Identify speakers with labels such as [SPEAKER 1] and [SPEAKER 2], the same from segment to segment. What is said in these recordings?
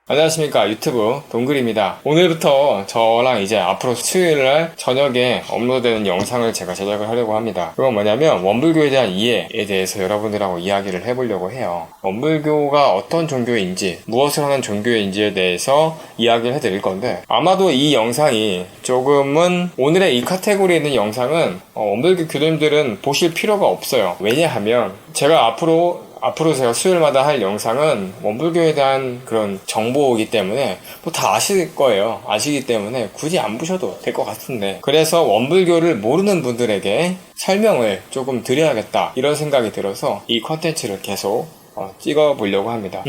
[SPEAKER 1] 안녕하십니까, 유튜브 동글입니다. 오늘부터 저랑 이제 앞으로 수요일날 저녁에 업로드되는 영상을 제가 제작을 하려고 합니다. 그건 뭐냐면 원불교에 대한 이해에 대해서 여러분들하고 이야기를 해보려고 해요. 원불교가 어떤 종교인지, 무엇을 하는 종교인지에 대해서 이야기를 해드릴 건데, 아마도 이 영상이 조금은 오늘의 이 카테고리에 있는 영상은 원불교 교도님들은 보실 필요가 없어요. 왜냐하면 제가 앞으로 제가 수요일마다 할 영상은 원불교에 대한 그런 정보이기 때문에 뭐 다 아실 거예요. 아시기 때문에 굳이 안 보셔도 될 것 같은데, 그래서 원불교를 모르는 분들에게 설명을 조금 드려야겠다 이런 생각이 들어서 이 컨텐츠를 계속 찍어보려고 합니다.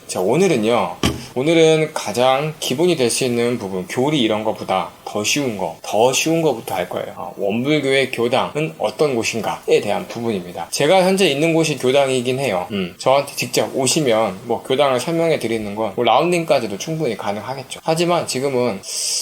[SPEAKER 1] 자, 오늘은 가장 기본이 될 수 있는 부분, 교리 이런 거보다 더 쉬운 거부터 할 거예요. 원불교의 교당은 어떤 곳인가에 대한 부분입니다. 제가 현재 있는 곳이 교당이긴 해요. 저한테 직접 오시면 뭐 교당을 설명해 드리는 건 뭐 라운딩까지도 충분히 가능하겠죠. 하지만 지금은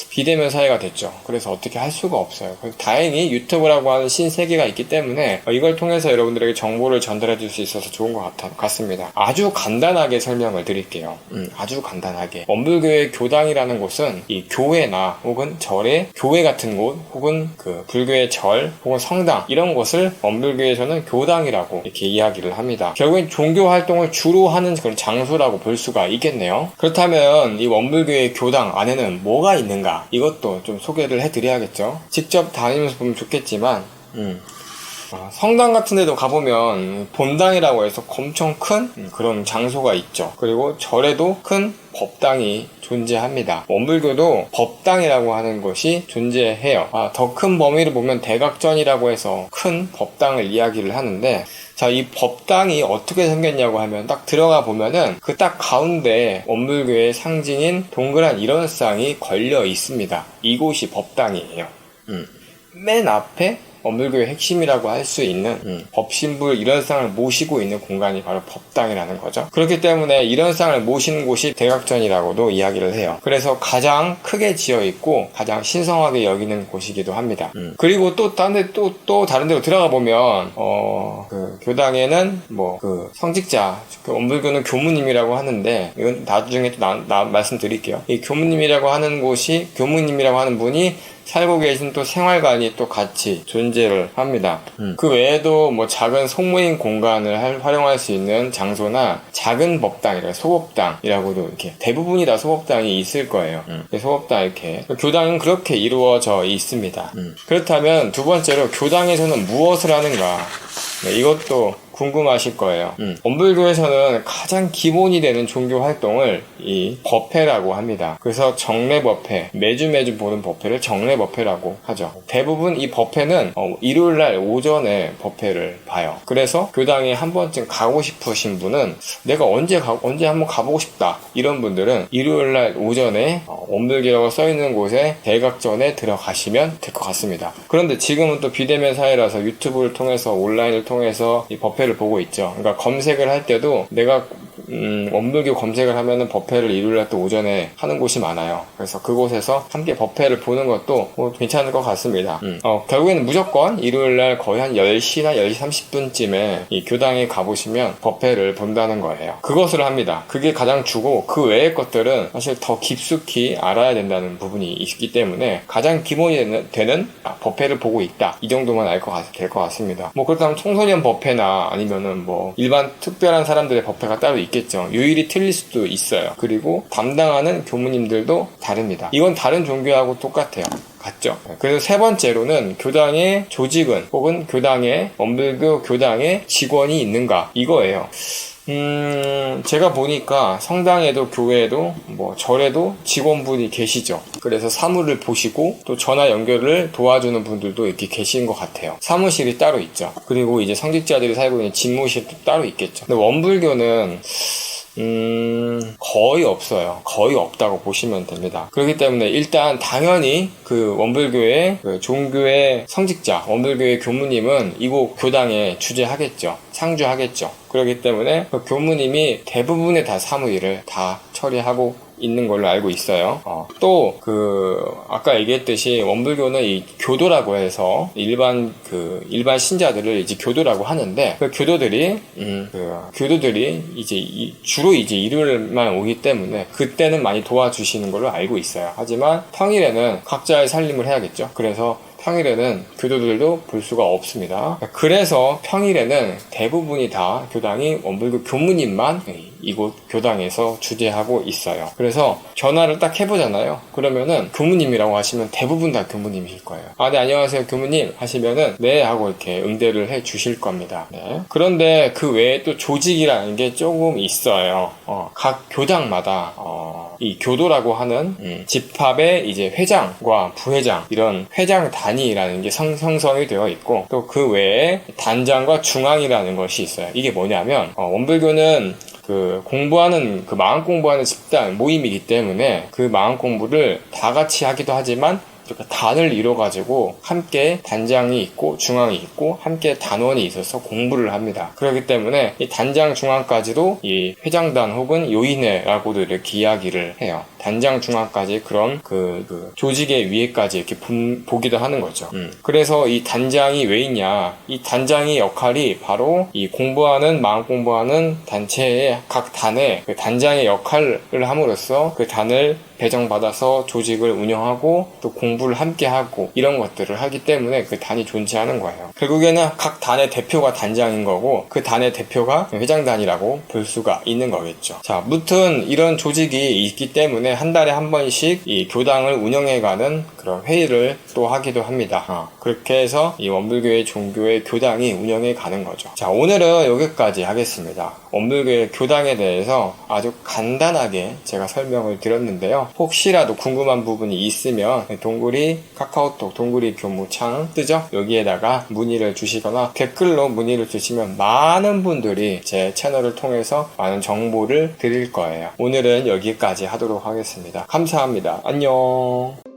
[SPEAKER 1] 비대면 사회가 됐죠. 그래서 어떻게 할 수가 없어요. 다행히 유튜브라고 하는 신세계가 있기 때문에 이걸 통해서 여러분들에게 정보를 전달해 줄 수 있어서 좋은 것 같습니다. 아주 간단하게 설명을 드릴게요. 아주 간단하게. 원불교의 교당이라는 곳은 이 교회나 혹은 절의 교회 같은 곳, 혹은 그 불교의 절, 혹은 성당, 이런 곳을 원불교에서는 교당이라고 이렇게 이야기를 합니다. 결국엔 종교 활동을 주로 하는 그런 장소라고 볼 수가 있겠네요. 그렇다면 이 원불교의 교당 안에는 뭐가 있는가? 이것도 좀 소개를 해드려야겠죠. 직접 다니면서 보면 좋겠지만, 성당 같은 데도 가보면 본당이라고 해서 엄청 큰 그런 장소가 있죠. 그리고 절에도 큰 법당이 존재합니다. 원불교도 법당이라고 하는 것이 존재해요. 더 큰 범위를 보면 대각전이라고 해서 큰 법당을 이야기를 하는데, 자, 이 법당이 어떻게 생겼냐고 하면 딱 들어가 보면은 그 딱 가운데 원불교의 상징인 동그란 일원상이 걸려 있습니다. 이곳이 법당이에요. 맨 앞에 원불교의 핵심이라고 할 수 있는 법신불 일원상을 모시고 있는 공간이 바로 법당이라는 거죠. 그렇기 때문에 일원상을 모시는 곳이 대각전이라고도 이야기를 해요. 그래서 가장 크게 지어있고 가장 신성하게 여기는 곳이기도 합니다. 그리고 또 다른 데로 들어가 보면 그 교당에는 뭐 그 성직자, 원불교는 교무님이라고 하는데, 이건 나중에 또 말씀드릴게요. 이 교무님이라고 하는 분이 살고 계신 또 생활관이 또 같이 존재를 합니다. 그 외에도 뭐 작은 속모임 공간을 활용할 수 있는 장소나 작은 법당이라 소법당이라고도 이렇게 대부분이 다 소법당이 있을 거예요. 소법당 이렇게. 교당은 그렇게 이루어져 있습니다. 그렇다면 두 번째로 교당에서는 무엇을 하는가? 네, 이것도 궁금하실 거예요. 원불교에서는 가장 기본이 되는 종교 활동을 이 법회라고 합니다. 그래서 정례법회, 매주 보는 법회를 정례법회라고 하죠. 대부분 이 법회는 일요일날 오전에 법회를 봐요. 그래서 교당에 한 번쯤 가고 싶으신 분은, 내가 언제 한번 가보고 싶다, 이런 분들은 일요일날 오전에 원불교라고 써있는 곳에 대각전에 들어가시면 될 것 같습니다. 그런데 지금은 또 비대면 사회라서 유튜브를 통해서, 온라인을 통해서 이 법회를 보고 있죠. 그러니까 검색을 할 때도 내가 원불교 검색을 하면은 법회를 일요일날 또 오전에 하는 곳이 많아요. 그래서 그곳에서 함께 법회를 보는 것도 뭐 괜찮을 것 같습니다. 결국에는 무조건 일요일날 거의 한 10시나 10시 30분쯤에 이 교당에 가보시면 법회를 본다는 거예요. 그것을 합니다. 그게 가장 주고, 그 외의 것들은 사실 더 깊숙이 알아야 된다는 부분이 있기 때문에 가장 기본이 되는 법회를 보고 있다, 이 정도만 될 것 같습니다. 뭐 그렇다면 청소년 법회나 아니면은 뭐 일반 특별한 사람들의 법회가 따로 있겠죠. 유일이 틀릴 수도 있어요. 그리고 담당하는 교무님들도 다릅니다. 이건 다른 종교하고 똑같아요. 같죠? 그래서 세 번째로는 교당의 조직은, 혹은 원불교 교당의 직원이 있는가, 이거예요. 제가 보니까 성당에도 교회에도 뭐 절에도 직원분이 계시죠. 그래서 사무를 보시고 또 전화 연결을 도와주는 분들도 이렇게 계신 것 같아요. 사무실이 따로 있죠. 그리고 이제 성직자들이 살고 있는 집무실도 따로 있겠죠. 근데 원불교는 거의 없어요. 거의 없다고 보시면 됩니다. 그렇기 때문에 일단 당연히 그 원불교의 그 종교의 성직자, 원불교의 교무님은 이곳 교당에 주재하겠죠. 상주하겠죠. 그렇기 때문에 그 교무님이 대부분의 다 사무일을 다 처리하고 있는 걸로 알고 있어요. 또 아까 얘기했듯이 원불교는 이 교도라고 해서 일반 신자들을 이제 교도라고 하는데, 그 교도들이 이제 주로 이제 일요일만 오기 때문에 그때는 많이 도와주시는 걸로 알고 있어요. 하지만 평일에는 각자의 살림을 해야겠죠. 그래서 평일에는 교도들도 볼 수가 없습니다. 그래서 평일에는 대부분이 다 교당이 원불교 교무님만 이곳 교당에서 주재하고 있어요. 그래서 전화를 딱 해보잖아요. 그러면은 교무님이라고 하시면 대부분 다 교무님이실 거예요. 네, 안녕하세요 교무님 하시면은 네 하고 이렇게 응대를 해 주실 겁니다. 네. 그런데 그 외에 또 조직이라는 게 조금 있어요. 각 교당마다 이 교도라고 하는 집합의 이제 회장과 부회장, 이런 회장 단위라는 게 형성이 되어 있고, 또 그 외에 단장과 중앙이라는 것이 있어요. 이게 뭐냐면 원불교는 공부하는 마음 공부하는 집단 모임이기 때문에 그 마음 공부를 다 같이 하기도 하지만 단을 이뤄가지고 함께 단장이 있고 중앙이 있고 함께 단원이 있어서 공부를 합니다. 그렇기 때문에 이 단장 중앙까지도 이 회장단 혹은 요인회라고도 이렇게 이야기를 해요. 단장 중앙까지 그런 조직의 위에까지 이렇게 보기도 하는 거죠. 그래서 이 단장이 왜 있냐? 이 단장의 역할이 바로 이 마음 공부하는 단체의 각 단에 그 단장의 역할을 함으로써 그 단을 배정받아서 조직을 운영하고 또 공부를 함께 하고 이런 것들을 하기 때문에 그 단이 존재하는 거예요. 결국에는 각 단의 대표가 단장인 거고 그 단의 대표가 회장단이라고 볼 수가 있는 거겠죠. 자, 무튼 이런 조직이 있기 때문에 한 달에 한 번씩 이 교당을 운영해가는 그런 회의를 또 하기도 합니다. 그렇게 해서 이 원불교의 종교의 교당이 운영해 가는 거죠. 자, 오늘은 여기까지 하겠습니다. 원불교의 교당에 대해서 아주 간단하게 제가 설명을 드렸는데요. 혹시라도 궁금한 부분이 있으면 동구리 카카오톡 동구리 교무창 뜨죠? 여기에다가 문의를 주시거나 댓글로 문의를 주시면 많은 분들이 제 채널을 통해서 많은 정보를 드릴 거예요. 오늘은 여기까지 하도록 하겠습니다. 감사합니다. 안녕.